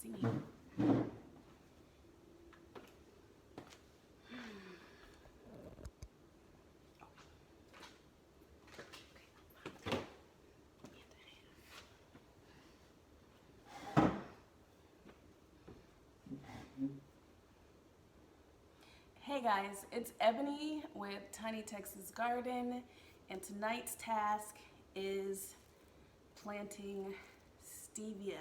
See? Hey guys, it's Ebony with Tiny Texas Garden, and tonight's task is planting stevia.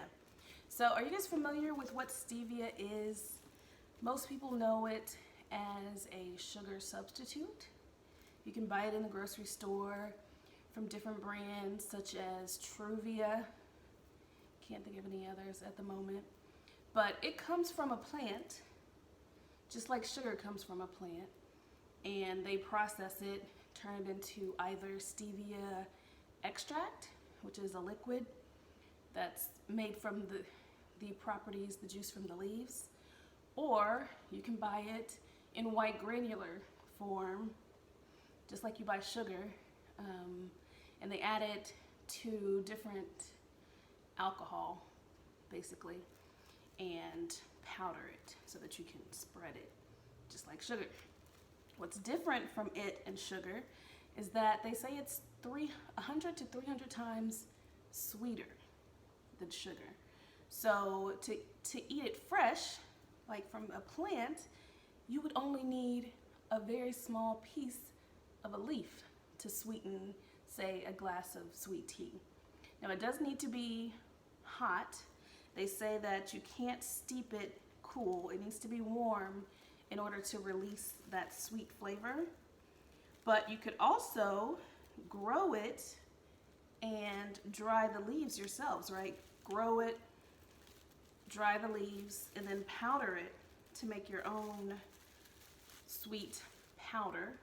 So are you guys familiar with what stevia is? Most people know it as a sugar substitute. You can buy it in the grocery store from different brands such as Stevia. Can't think of any others at the moment. But it comes from a plant, just like sugar comes from a plant, and they process it, turn it into either stevia extract, which is a liquid that's made from the properties, the juice from the leaves, or you can buy it in white granular form, just like you buy sugar, and they add it to different alcohol, basically, and powder it so that you can spread it just like sugar. What's different from it and sugar is that they say it's 100 to 300 times sweeter than sugar. So to eat it fresh, like from a plant, you would only need a very small piece of a leaf to sweeten, say, a glass of sweet tea. Now, it does need to be hot. They say that you can't steep it cool. It needs to be warm in order to release that sweet flavor. But you could also grow it and dry the leaves yourselves, right? Grow it, dry the leaves, and then powder it to make your own sweet powder.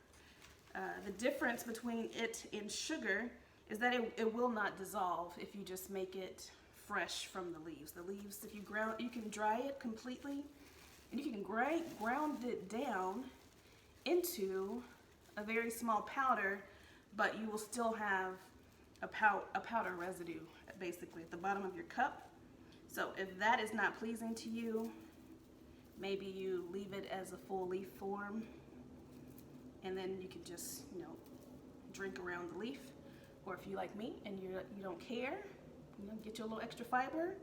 The difference between it and sugar is that it will not dissolve if you just make it fresh from the leaves. The leaves, if you ground, you can dry it completely, and you can ground it down into a very small powder, but you will still have a powder residue, basically, at the bottom of your cup. So if that is not pleasing to you, maybe you leave it as a full leaf form, and then you can just, drink around the leaf. Or if you like me and you don't care, get you a little extra fiber,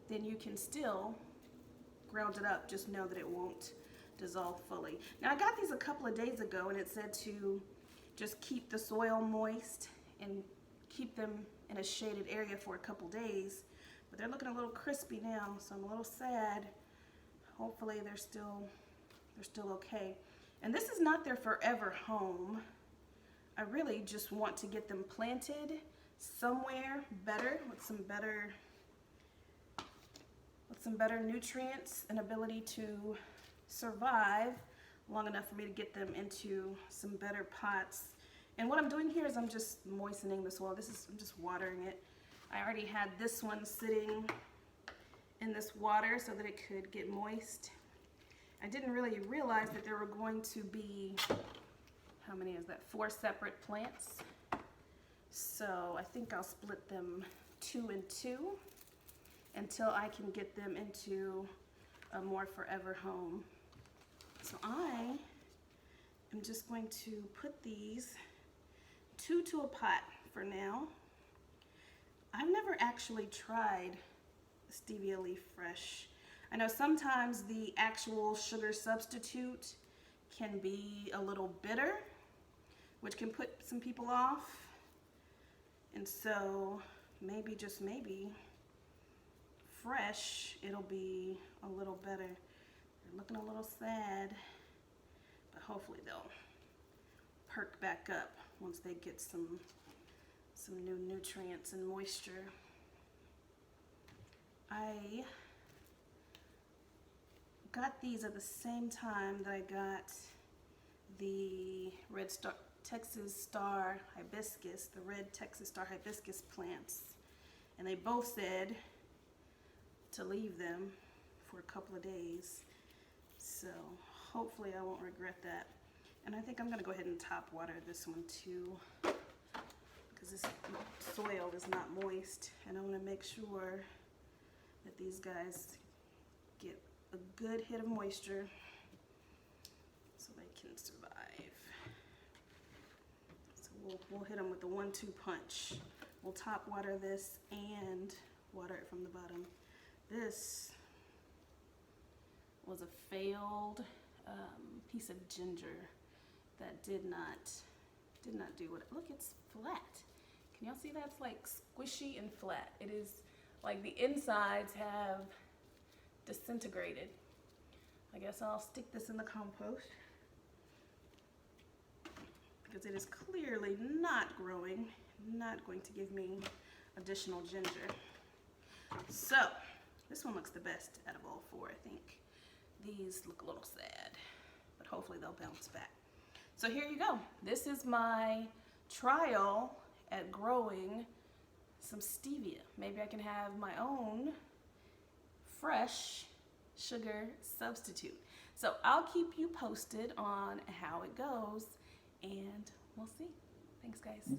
then you can still ground it up. Just know that it won't dissolve fully. Now, I got these a couple of days ago, and it said to just keep the soil moist and keep them in a shaded area for a couple days. But they're looking a little crispy now, so I'm a little sad. Hopefully they're still okay. And this is not their forever home. I really just want to get them planted somewhere better, with some better nutrients and ability to survive long enough for me to get them into some better pots. And what I'm doing here is I'm just moistening the soil. I'm just watering it. I already had this one sitting in this water so that it could get moist. I didn't really realize that there were going to be, how many is that? 4 separate plants. So I think I'll split them 2 and 2 until I can get them into a more forever home. So I am just going to put these 2 to a pot for now. I've never actually tried stevia leaf fresh. I know sometimes the actual sugar substitute can be a little bitter, which can put some people off. And so maybe, just maybe, fresh, it'll be a little better. They're looking a little sad, but hopefully they'll perk back up once they get some new nutrients and moisture. I got these at the same time that I got the red Texas Star Hibiscus, the red Texas Star Hibiscus plants. And they both said to leave them for a couple of days. So hopefully I won't regret that. And I think I'm gonna go ahead and top water this one too, because this soil is not moist, and I wanna make sure that these guys a good hit of moisture so they can survive. So we'll hit them with the 1-2 punch. We'll top water this and water it from the bottom. This was a failed piece of ginger that did not do what, look, it's flat. Can y'all see that? It's like squishy and flat. It is like the insides have disintegrated. I guess I'll stick this in the compost because it is clearly not growing, not going to give me additional ginger. So this one looks the best out of all four, I think. These look a little sad, but hopefully they'll bounce back. So here you go. This is my trial at growing some stevia. Maybe I can have my own fresh sugar substitute. So I'll keep you posted on how it goes, and we'll see. Thanks, guys.